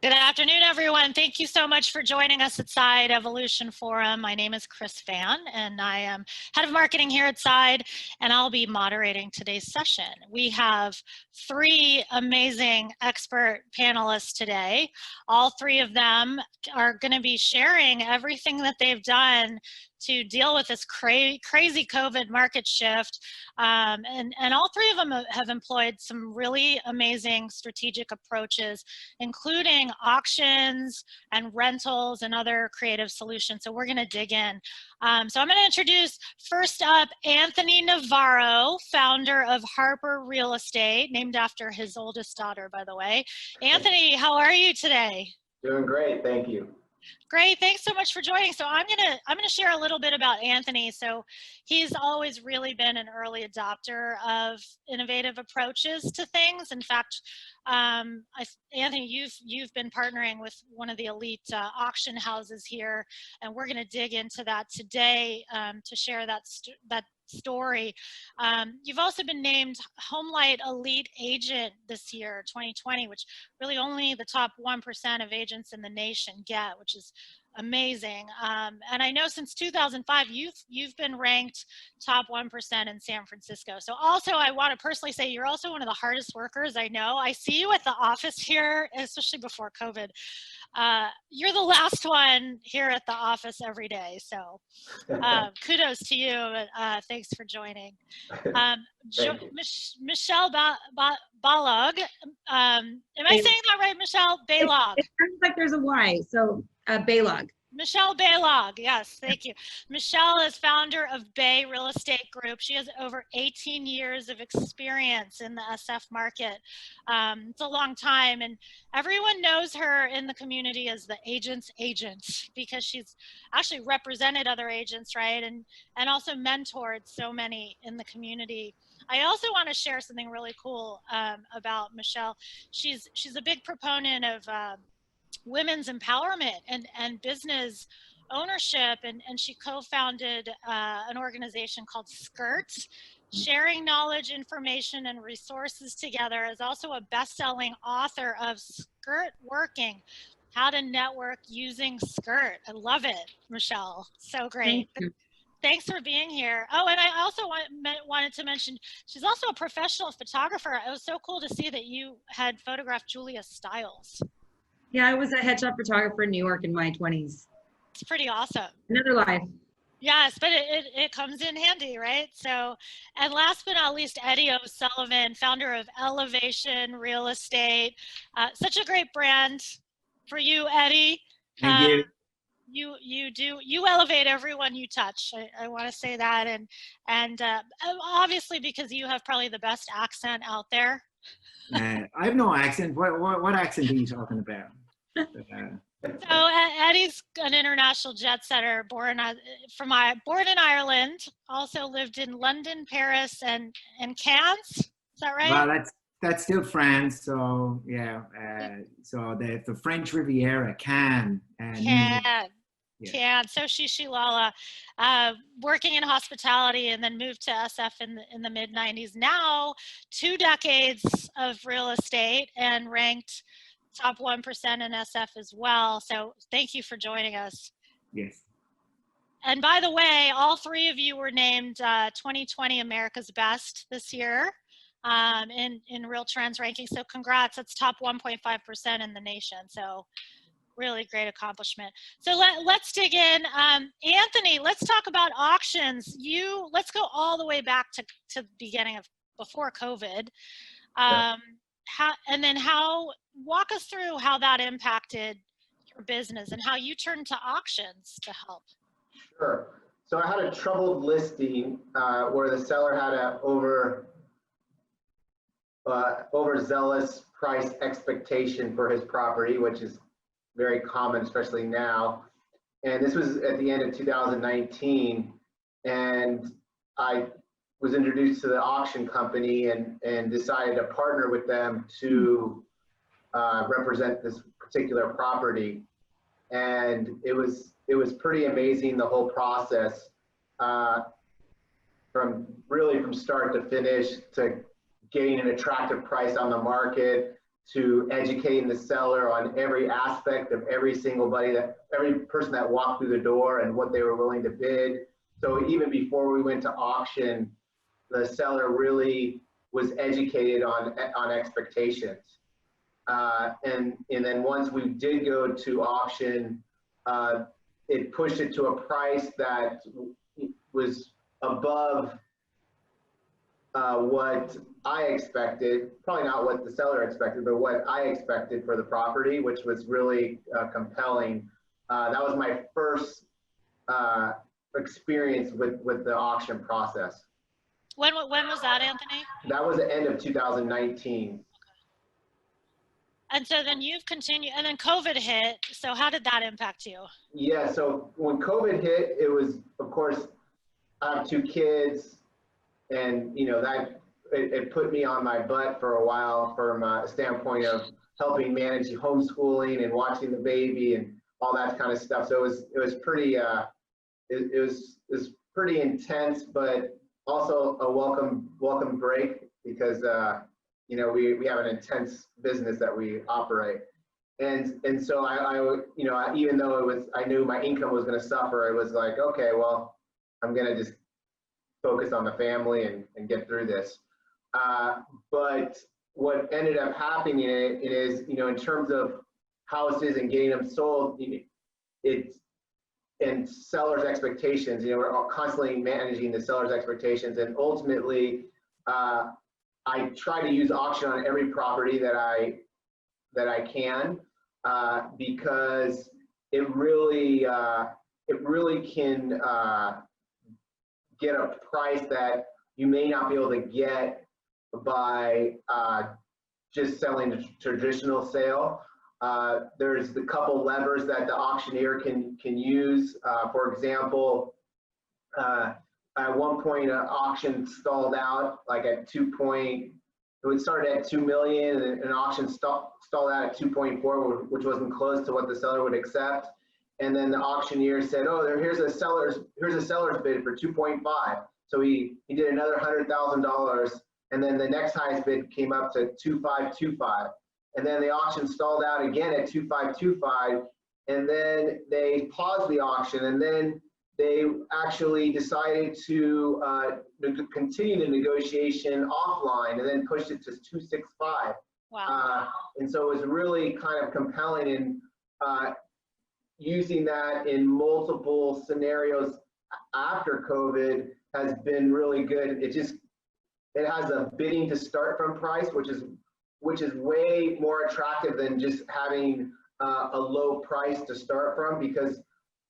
Good afternoon, everyone. Thank you so much for joining us at Side Evolution Forum. My name is Chris Van, and I am head of marketing here at Side, and I'll be moderating today's session. We have three amazing expert panelists today. All three of them are going to be sharing everything that they've done to deal with this crazy COVID market shift. And all three of them have employed some really amazing strategic approaches, including auctions and rentals and other creative solutions. So we're going to dig in. So I'm going to introduce first up Anthony Navarro, founder of Harper Real Estate, named after his oldest daughter, by the way. Anthony, how are you today? Doing great, thank you. Great, thanks so much for joining. So I'm gonna share a little bit about Anthony. So he's always really been an early adopter of innovative approaches to things. In fact, Anthony, you've been partnering with one of the elite auction houses here, and we're going to dig into that today to share that story. You've also been named HomeLight Elite Agent this year, 2020, which really only the top 1% of agents in the nation get, which is amazing. And I know since 2005, you've been ranked top 1% in San Francisco. So also I want to personally say you're also one of the hardest workers I know. I see you at the office here, especially before COVID. You're the last one here at the office every day. So kudos to you. Thanks for joining. Michelle Balog. Am I saying that right, Michelle? Balog. It sounds like there's a Y, so Balog. Michelle Balog, yes, thank you. Michelle is founder of Bay Real Estate Group. She has over 18 years of experience in the SF market. It's a long time, and everyone knows her in the community as the agent's agent because she's actually represented other agents, right? And also mentored so many in the community. I also want to share something really cool about Michelle. She's a big proponent of women's empowerment and business ownership, and she co-founded an organization called Skirts, sharing knowledge, information, and resources together. Is also a best-selling author of Skirt Working, How to Network Using Skirt. I love it, Michelle. So great. Thanks for being here. Oh, and I also wanted to mention, she's also a professional photographer. It was so cool to see that you had photographed Julia Stiles. Yeah, I was a headshot photographer in New York in my 20s. It's pretty awesome. Another life. Yes, but it comes in handy, right? So, and last but not least, Eddie O'Sullivan, founder of Elevation Real Estate. Such a great brand for you, Eddie. Thank you. You elevate everyone you touch. I want to say that, and obviously because you have probably the best accent out there. I have no accent. What accent are you talking about? So Eddie's an international jet setter, born in Ireland, also lived in London, Paris, and Cannes. Is that right? Well, that's still France. So yeah. So the French Riviera, Cannes. Cannes. So Shilala, working in hospitality, and then moved to SF in the mid 90s. Now 2 decades of real estate and ranked top 1% in SF as well. So thank you for joining us. Yes. And by the way, all three of you were named 2020 America's Best this year in Real Trends ranking. So congrats, that's top 1.5% in the nation. So really great accomplishment. So let's dig in. Anthony, let's talk about auctions. Let's go all the way back to the beginning of before COVID. Walk us through how that impacted your business and how you turned to auctions to help. Sure. So I had a troubled listing where the seller had a overzealous price expectation for his property, which is very common, especially now. And this was at the end of 2019, and I was introduced to the auction company and decided to partner with them to represent this particular property. And it was pretty amazing, the whole process, from start to finish, to getting an attractive price on the market, to educating the seller on every aspect of every person that walked through the door and what they were willing to bid. So even before we went to auction, the seller really was educated on expectations. And then once we did go to auction, it pushed it to a price that was above what I expected, probably not what the seller expected, but what I expected for the property, which was really compelling. That was my first experience with the auction process. When was that, Anthony? That was the end of 2019. And so then you've continued, and then COVID hit. So how did that impact you? Yeah, so when COVID hit, it was, of course, I have 2 kids, and that it put me on my butt for a while from a standpoint of helping manage homeschooling and watching the baby and all that kind of stuff. So it was pretty it was pretty intense, but also a welcome break, because we have an intense business that we operate. And so I even though I knew my income was going to suffer, it was like, okay, well, I'm going to just focus on the family and get through this. But what ended up happening is, in terms of houses and getting them sold, it's and sellers' expectations. We're constantly managing the sellers' expectations, and ultimately, I try to use auction on every property that I can, because it really can get a price that you may not be able to get by just selling a traditional sale. There's a couple levers that the auctioneer can use. For example, at one point, an auction stalled out like at it started at 2 million, and an auction stalled out at 2.4, which wasn't close to what the seller would accept. And then the auctioneer said, "Oh, here's a seller's bid for 2.5." So he did another $100,000, and then the next highest bid came up to 2.525. And then the auction stalled out again at 2.525, and then they paused the auction, and then they actually decided to continue the negotiation offline, and then pushed it to 2.65. Wow. And so it was really kind of compelling, in using that in multiple scenarios after COVID has been really good. It has a bidding to start from price, which is way more attractive than just having a low price to start from, because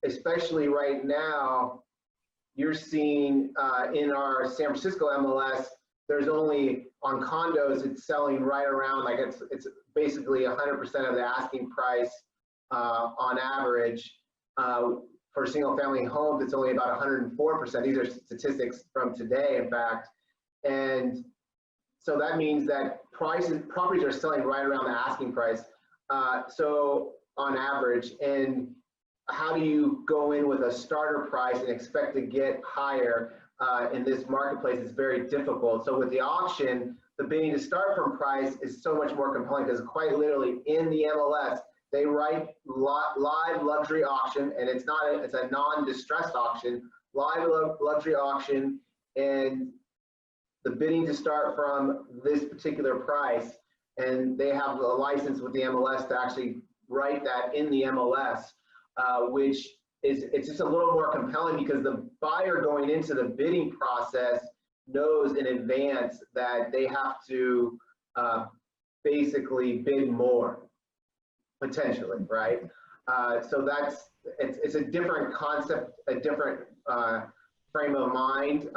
especially right now, you're seeing in our San Francisco MLS, there's only on condos, it's selling right around, like it's basically 100% of the asking price on average. For single family homes, it's only about 104%. These are statistics from today, in fact. And so that means that properties are selling right around the asking price. So on average, and how do you go in with a starter price and expect to get higher in this marketplace is very difficult. So with the auction, the bidding to start from price is so much more compelling, because quite literally in the MLS, they write live luxury auction, and it's a non-distressed auction, live luxury auction, and the bidding to start from this particular price, and they have a license with the MLS to actually write that in the MLS, which it's just a little more compelling, because the buyer going into the bidding process knows in advance that they have to basically bid more, potentially, right? So it's a different concept, a different frame of mind.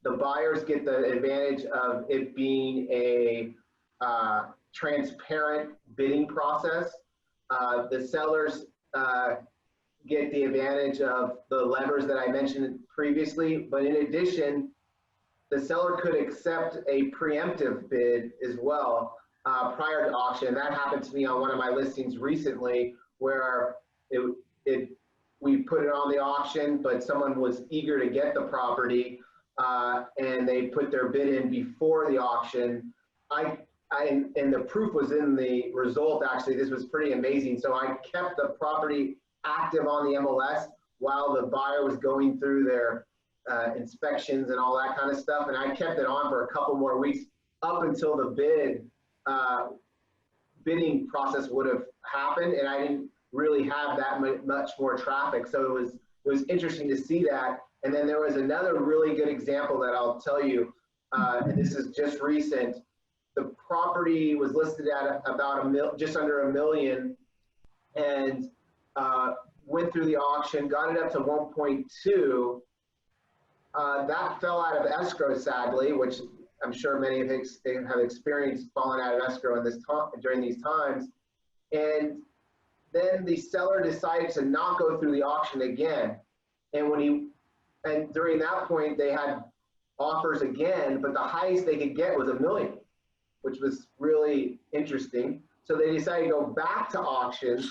The buyers get the advantage of it being a transparent bidding process. The sellers get the advantage of the levers that I mentioned previously, but in addition, the seller could accept a preemptive bid as well prior to auction. That happened to me on one of my listings recently, where we put it on the auction, but someone was eager to get the property, and they put their bid in before the auction. I and the proof was in the result. Actually, this was pretty amazing. So I kept the property active on the MLS while the buyer was going through their inspections and all that kind of stuff. And I kept it on for a couple more weeks up until the bidding process would have happened, and I didn't really have that much more traffic. So it was interesting to see that. And then there was another really good example that I'll tell you, and this is just recent. The property was listed at about just under $1 million, and went through the auction, got it up to 1.2. That fell out of escrow, sadly, which I'm sure many have experienced falling out of escrow during these times. And then the seller decided to not go through the auction again. And during that point, they had offers again, but the highest they could get was $1 million, which was really interesting. So they decided to go back to auction,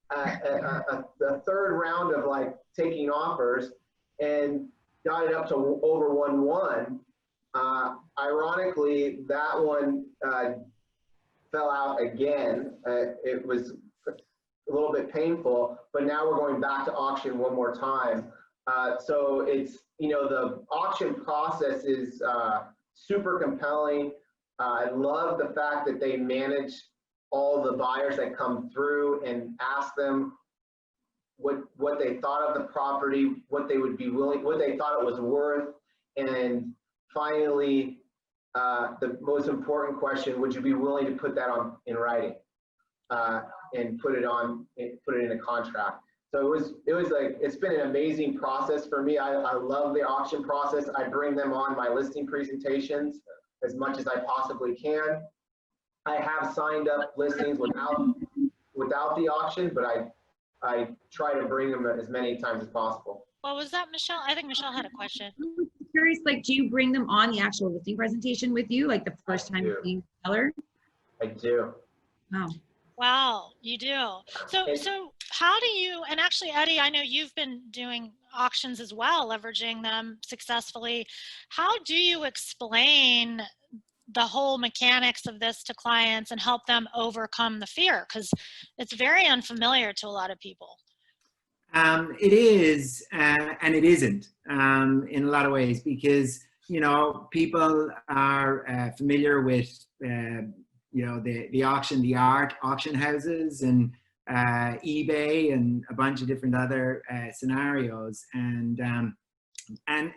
the third round of like taking offers, and got it up to over 1.1. Ironically, that one fell out again. It was a little bit painful, but now we're going back to auction one more time. So it's, the auction process is super compelling. I love the fact that they manage all the buyers that come through and ask them what they thought of the property, what they would be willing, what they thought it was worth, and finally, the most important question: would you be willing to put that in writing and put it in a contract? So it was like, it's been an amazing process for me. I love the auction process. I bring them on my listing presentations as much as I possibly can. I have signed up listings without the auction, but I try to bring them as many times as possible. What was that, Michelle? I think Michelle had a question. I'm curious, like, do you bring them on the actual listing presentation with you, like the first time you're being a seller? I do. Oh. Wow, you do. So how do you, and actually, Eddie, I know you've been doing auctions as well, leveraging them successfully. How do you explain the whole mechanics of this to clients and help them overcome the fear? Because it's very unfamiliar to a lot of people. It is, and it isn't in a lot of ways, because, people are familiar with, the auction houses and eBay and a bunch of different other scenarios. And a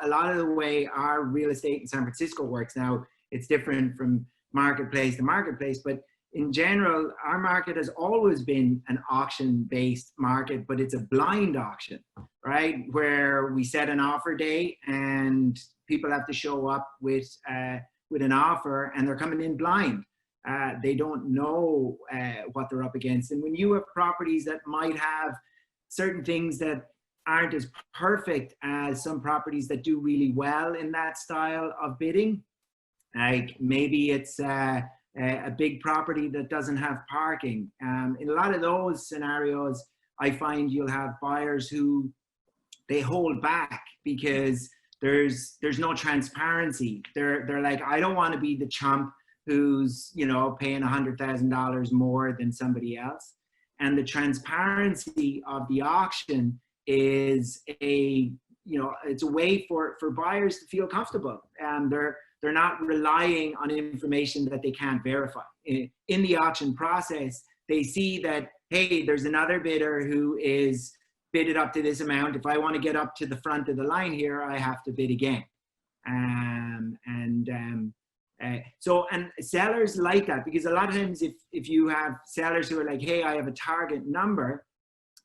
lot of the way our real estate in San Francisco works now, it's different from marketplace to marketplace, but in general, our market has always been an auction-based market, but it's a blind auction, right? Where we set an offer date and people have to show up with an offer, and they're coming in blind. They don't know what they're up against. And when you have properties that might have certain things that aren't as perfect as some properties that do really well in that style of bidding, like maybe it's a big property that doesn't have parking. In a lot of those scenarios, I find you'll have buyers who they hold back because there's no transparency. They're like, I don't want to be the chump who's paying $100,000 more than somebody else. And the transparency of the auction is it's a way for buyers to feel comfortable. They're not relying on information that they can't verify. In the auction process, they see that, hey, there's another bidder who is bidded up to this amount. If I want to get up to the front of the line here, I have to bid again. And sellers like that, because a lot of times if you have sellers who are like, hey, I have a target number,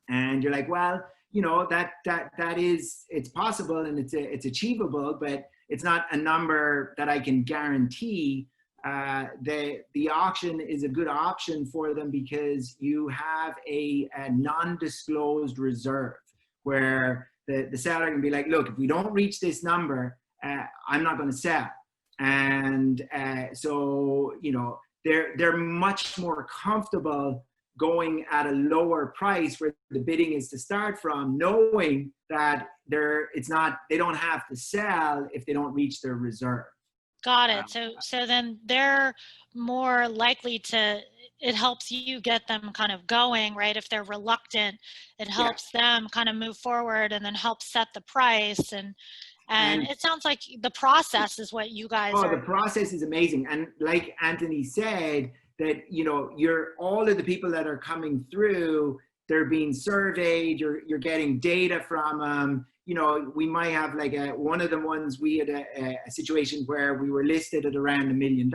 and you're like, well, that is, it's possible and it's achievable, but it's not a number that I can guarantee. The auction is a good option for them because you have a non-disclosed reserve where the seller can be like, look, if we don't reach this number, I'm not going to sell. And so they're much more comfortable going at a lower price where the bidding is to start from, knowing that they don't have to sell if they don't reach their reserve. Got it. So then they're more likely to, it helps you get them kind of going, right? If they're reluctant, it Yeah. helps them kind of move forward and then help set the price. And it sounds like the process is what you guys Oh, are. the process is amazing. And like Anthony said, that, you know, all of the people that are coming through, they're being surveyed, you're getting data from them. You know, we might have like one of the ones, we had a situation where we were listed at around $1 million.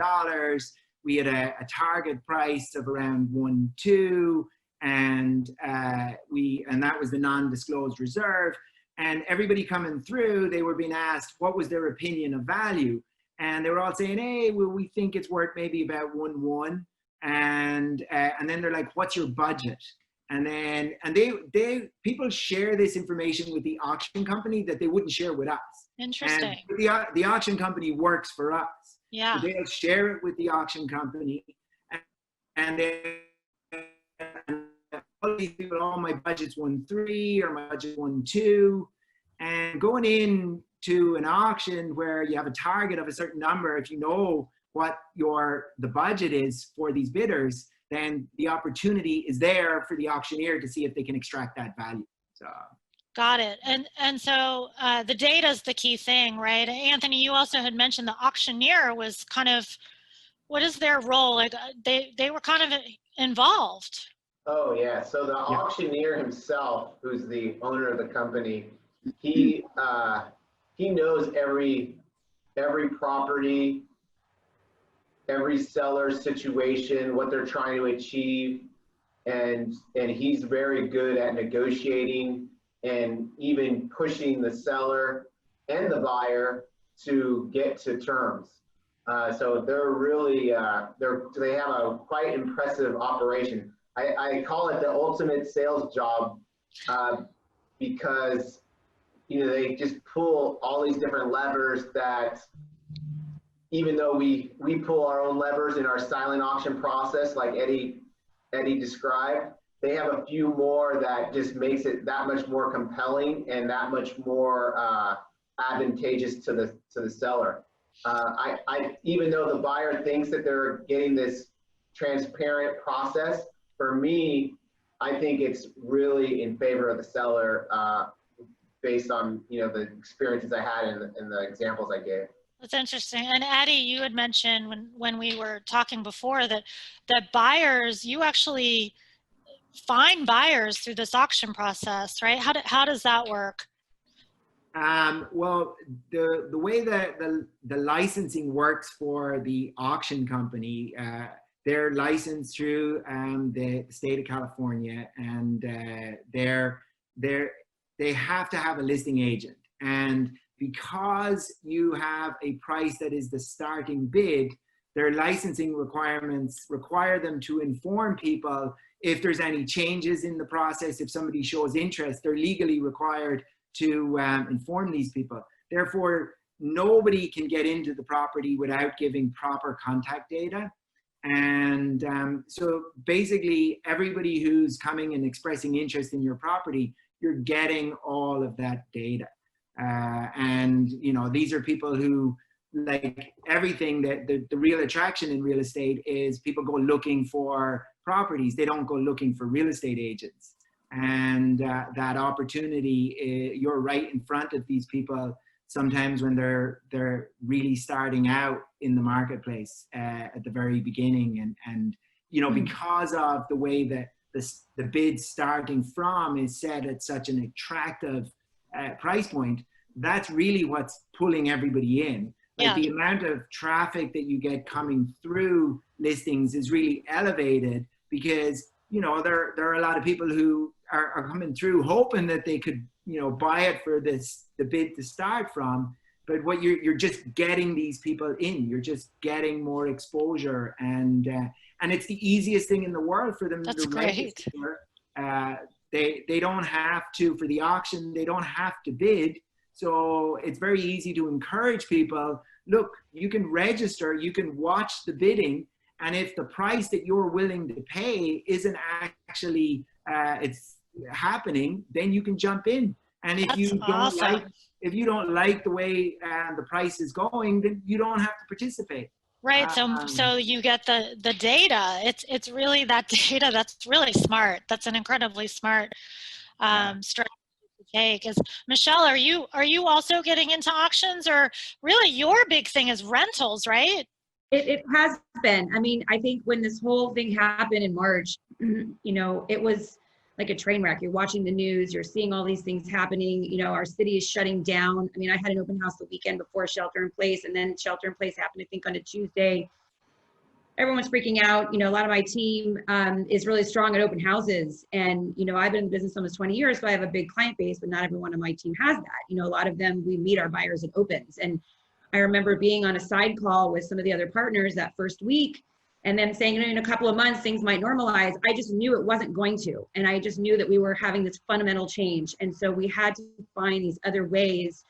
We had a target price of around 1.2, and that was the non-disclosed reserve. And everybody coming through, they were being asked what was their opinion of value, and they were all saying, "Hey, well, we think it's worth maybe about 1.1." And then they're like, "What's your budget?" And then people share this information with the auction company that they wouldn't share with us. Interesting. And the auction company works for us. Yeah. So they'll share it with the auction company, and then all these people, oh, my budget's 1.3 or my budget's 1.2, and going in to an auction where you have a target of a certain number, if you know what the budget is for these bidders, then the opportunity is there for the auctioneer to see if they can extract that value. So. Got it. And so the data is the key thing, right? Anthony, you also had mentioned the auctioneer was kind of, what is their role? Like they were kind of involved. Oh yeah, so the auctioneer himself, who's the owner of the company, he knows every property, every seller's situation, what they're trying to achieve, and he's very good at negotiating and even pushing the seller and the buyer to get to terms. So they're really they have a quite impressive operation. I call it the ultimate sales job because, you know, they just pull all these different levers that, even though we pull our own levers in our silent auction process, like Eddie described, they have a few more that just makes it that much more compelling and that much more advantageous to the seller. Even though the buyer thinks that they're getting this transparent process, for me, I think it's really in favor of the seller based on, you know, the experiences I had in the examples I gave. That's interesting. And Addie, you had mentioned when we were talking before that buyers, you actually find buyers through this auction process, right? How does that work? Well, the way that the licensing works for the auction company, they're licensed through the state of California, and they have to have a listing agent. And because you have a price that is the starting bid, their licensing requirements require them to inform people if there's any changes in the process. If somebody shows interest, they're legally required to inform these people. Therefore, nobody can get into the property without giving proper contact data. And so basically, everybody who's coming and expressing interest in your property, you're getting all of that data. And, you know, these are people who, like everything, that the real attraction in real estate is people go looking for properties. They don't go looking for real estate agents. And that opportunity, you're right in front of these people sometimes when they're really starting out in the marketplace at the very beginning. And you know, because of the way that the bid starting from is set at such an attractive price point, that's really what's pulling everybody in. Like the amount of traffic that you get coming through listings is really elevated because, you know, there are a lot of people who are coming through hoping that they could, you know, buy it for the bid to start from. But what you're just getting these people in, you're just getting more exposure, and it's the easiest thing in the world for them to register. They don't have to, for the auction, they don't have to bid. So it's very easy to encourage people, look, you can register, you can watch the bidding, and if the price that you're willing to pay isn't actually it's happening, then you can jump in. And if That's you don't awesome. like the way the price is going, then you don't have to participate. Right. So you get the data. It's really that data that's really smart. That's an incredibly smart strategy to take. Is Michelle, are you also getting into auctions, or really your big thing is rentals, right? It has been. I mean, I think when this whole thing happened in March, you know, it was like a train wreck. You're watching the news, you're seeing all these things happening. You know, our city is shutting down. I mean, I had an open house the weekend before shelter in place, and then shelter in place happened, I think, on a Tuesday. Everyone's freaking out. You know, a lot of my team is really strong at open houses. And, you know, I've been in business almost 20 years, so I have a big client base, but not everyone on my team has that. You know, a lot of them, we meet our buyers at opens. And I remember being on a side call with some of the other partners that first week and them saying, in a couple of months, things might normalize. I just knew it wasn't going to. And I just knew that we were having this fundamental change. And so we had to find these other ways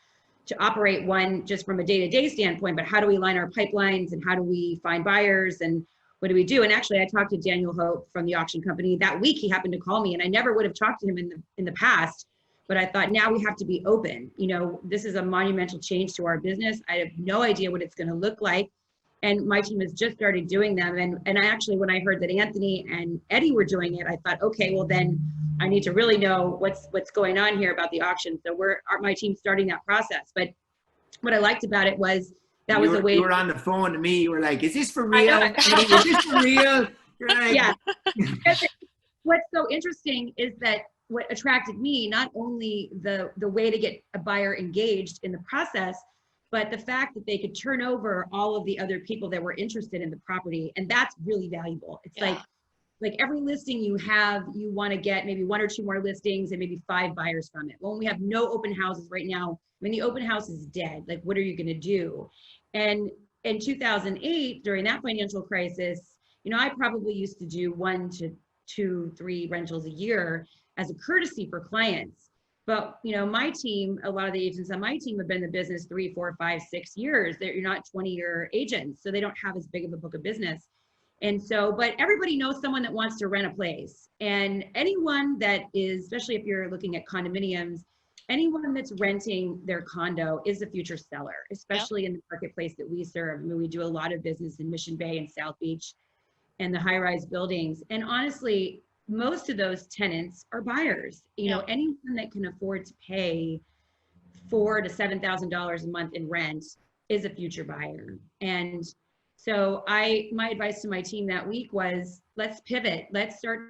to operate, one just from a day-to-day standpoint, but how do we line our pipelines and how do we find buyers and what do we do? And actually, I talked to Daniel Hope from the auction company that week. He happened to call me, and I never would have talked to him in the past. But I thought, now we have to be open. You know, this is a monumental change to our business. I have no idea what it's going to look like. And my team has just started doing them. And I actually, when I heard that Anthony and Eddie were doing it, I thought, okay, well then I need to really know what's going on here about the auction. So my team's starting that process. But what I liked about it was that was a way. You were on the phone to me. You were like, "Is this for real? Eddie, is this for real?" You're like, yeah. What's so interesting is that what attracted me, not only the way to get a buyer engaged in the process, but the fact that they could turn over all of the other people that were interested in the property. And that's really valuable. It's like every listing you have, you want to get maybe 1 or 2 more listings and maybe 5 buyers from it. Well, when we have no open houses right now, when the open house is dead, like what are you going to do? And in 2008, during that financial crisis, you know, I probably used to do 1 to 2, 3 rentals a year as a courtesy for clients. But, you know, my team, a lot of the agents on my team have been in the business 3, 4, 5, 6 years. You're not 20-year agents, so they don't have as big of a book of business. And so, but everybody knows someone that wants to rent a place. And anyone that is, especially if you're looking at condominiums, anyone that's renting their condo is a future seller, especially in the marketplace that we serve. I mean, we do a lot of business in Mission Bay and South Beach and the high-rise buildings. And honestly, most of those tenants are buyers. You know, anyone that can afford to pay $4,000 to $7,000 a month in rent is a future buyer. And so my advice to my team that week was, let's pivot. Let's start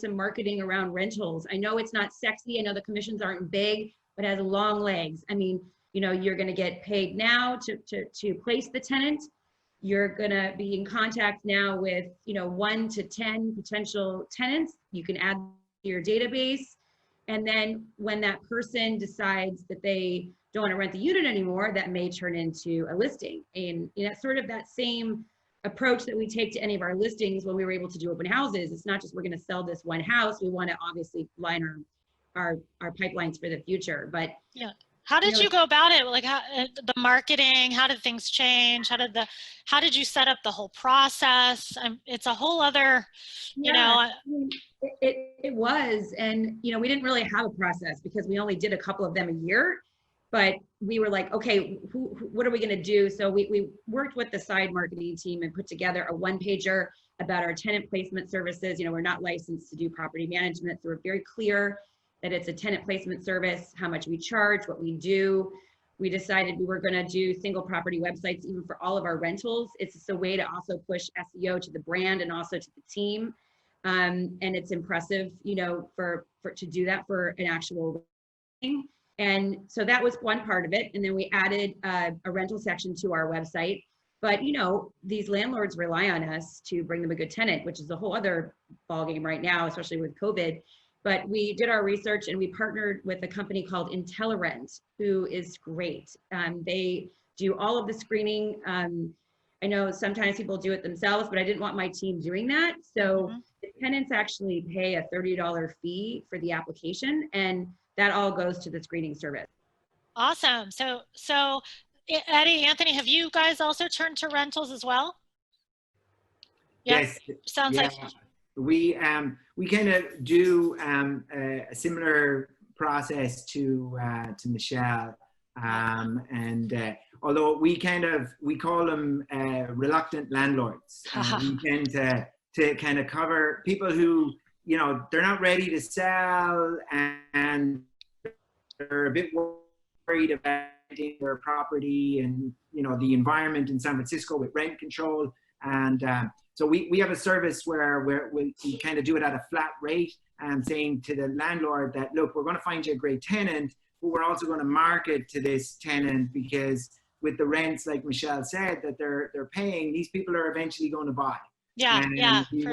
some marketing around rentals. I know it's not sexy. I know the commissions aren't big, but it has long legs. I mean, you know, you're going to get paid now to place the tenant. You're going to be in contact now with, you know, 1 to 10 potential tenants. You can add to your database. And then when that person decides that they don't want to rent the unit anymore, that may turn into a listing. And you know, sort of that same approach that we take to any of our listings when we were able to do open houses. It's not just we're going to sell this one house. We want to obviously line our pipelines for the future. But how did you go about it? Like the marketing, how did things change? How did you set up the whole process? It's a whole other, you know. It was, and you know, we didn't really have a process because we only did a couple of them a year, but we were like, okay, what are we going to do? So we worked with the side marketing team and put together a 1-pager about our tenant placement services. You know, we're not licensed to do property management, so we're very clear that it's a tenant placement service, how much we charge, what we do. We decided we were going to do single property websites even for all of our rentals. It's just a way to also push SEO to the brand and also to the team. And it's impressive, you know, to do that for an actual thing. And so that was one part of it. And then we added a rental section to our website. But, you know, these landlords rely on us to bring them a good tenant, which is a whole other ballgame right now, especially with COVID. But we did our research and we partnered with a company called IntelliRent, who is great. They do all of the screening. I know sometimes people do it themselves, but I didn't want my team doing that. So the tenants actually pay a $30 fee for the application, and that all goes to the screening service. Awesome. So Eddie, Anthony, have you guys also turned to rentals as well? Yes. Sounds like we kind of do a similar process to Michelle. Although we call them reluctant landlords, we tend to kind of cover people who, they're not ready to sell and they're a bit worried about their property and, the environment in San Francisco with rent control. And so we have a service where we kind of do it at a flat rate and saying to the landlord that, look, we're going to find you a great tenant, but we're also going to market to this tenant because with the rents, like Michelle said, that they're paying, these people are eventually going to buy. Yeah, and yeah, we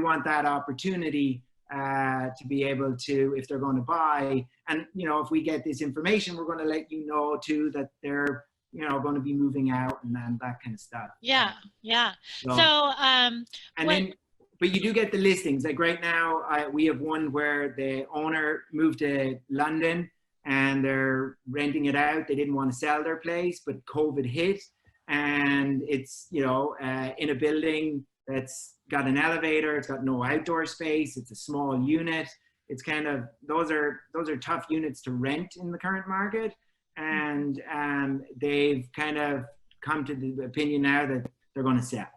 want that opportunity to be able to, if they're going to buy, and if we get this information, we're going to let you know too that they're going to be moving out and that kind of stuff. Yeah, yeah. But you do get the listings. Like right now, we have one where the owner moved to London and they're renting it out. They didn't want to sell their place, but COVID hit, and it's in a building that's got an elevator. It's got no outdoor space. It's a small unit. It's kind of those are tough units to rent in the current market, and they've kind of come to the opinion now that they're going to sell.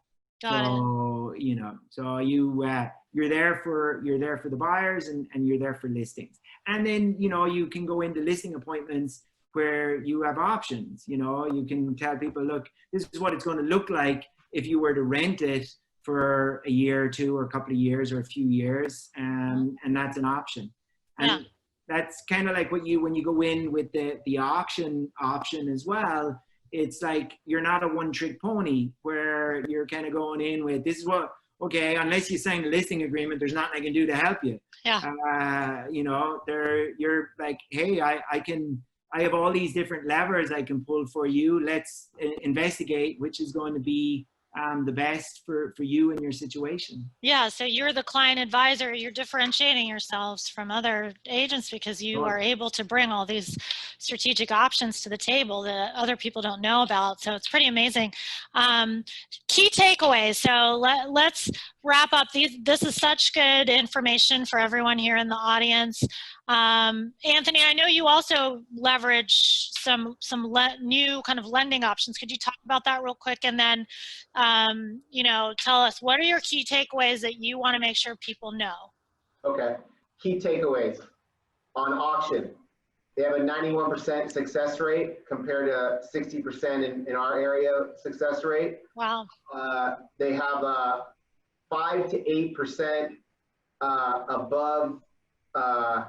So you're there for the buyers and you're there for listings. And then, you can go into listing appointments where you have options. You can tell people, look, this is what it's going to look like if you were to rent it for a year or two or a couple of years or a few years. And that's an option. And that's kind of like when you go in with the auction option as well. It's like you're not a one-trick pony where you're kind of going in with, this is what, okay, unless you sign a listing agreement, there's nothing I can do to help you. Yeah. You're like, hey, I have all these different levers I can pull for you. Let's investigate which is going to be the best for you and your situation. Yeah, so you're the client advisor. You're differentiating yourselves from other agents because you are able to bring all these strategic options to the table that other people don't know about. So it's pretty amazing. Key takeaways. So let's wrap up. This is such good information for everyone here in the audience. Anthony, I know you also leverage some new kind of lending options. Could you talk about that real quick? And then, tell us, what are your key takeaways that you want to make sure people know? Okay, key takeaways. On auction, they have a 91% success rate compared to 60% in our area success rate. Wow. They have a 5 to 8% above, I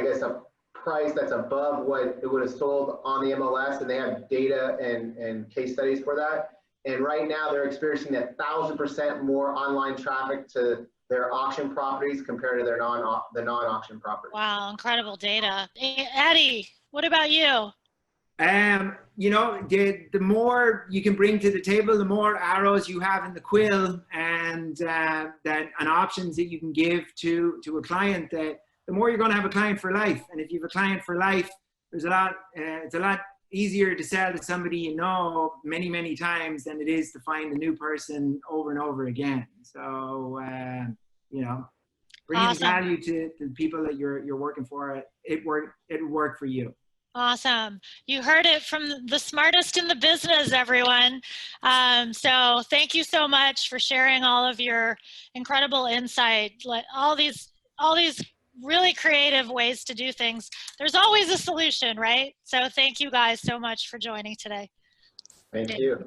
guess, a price that's above what it would have sold on the MLS, and they have data and case studies for that. And right now they're experiencing 1,000% more online traffic to their auction properties compared to their non-auction properties. Wow, incredible data. Eddie, what about you? The more you can bring to the table, the more arrows you have in the quill, and options that you can give to a client, that the more you're going to have a client for life. And if you have a client for life, it's a lot easier to sell to somebody many, many times than it is to find a new person over and over again. So, bringing value to the people that you're working for, it worked for you. Awesome. You heard it from the smartest in the business, everyone. So thank you so much for sharing all of your incredible insight. All these really creative ways to do things. There's always a solution, right? So thank you guys so much for joining today. Thank you.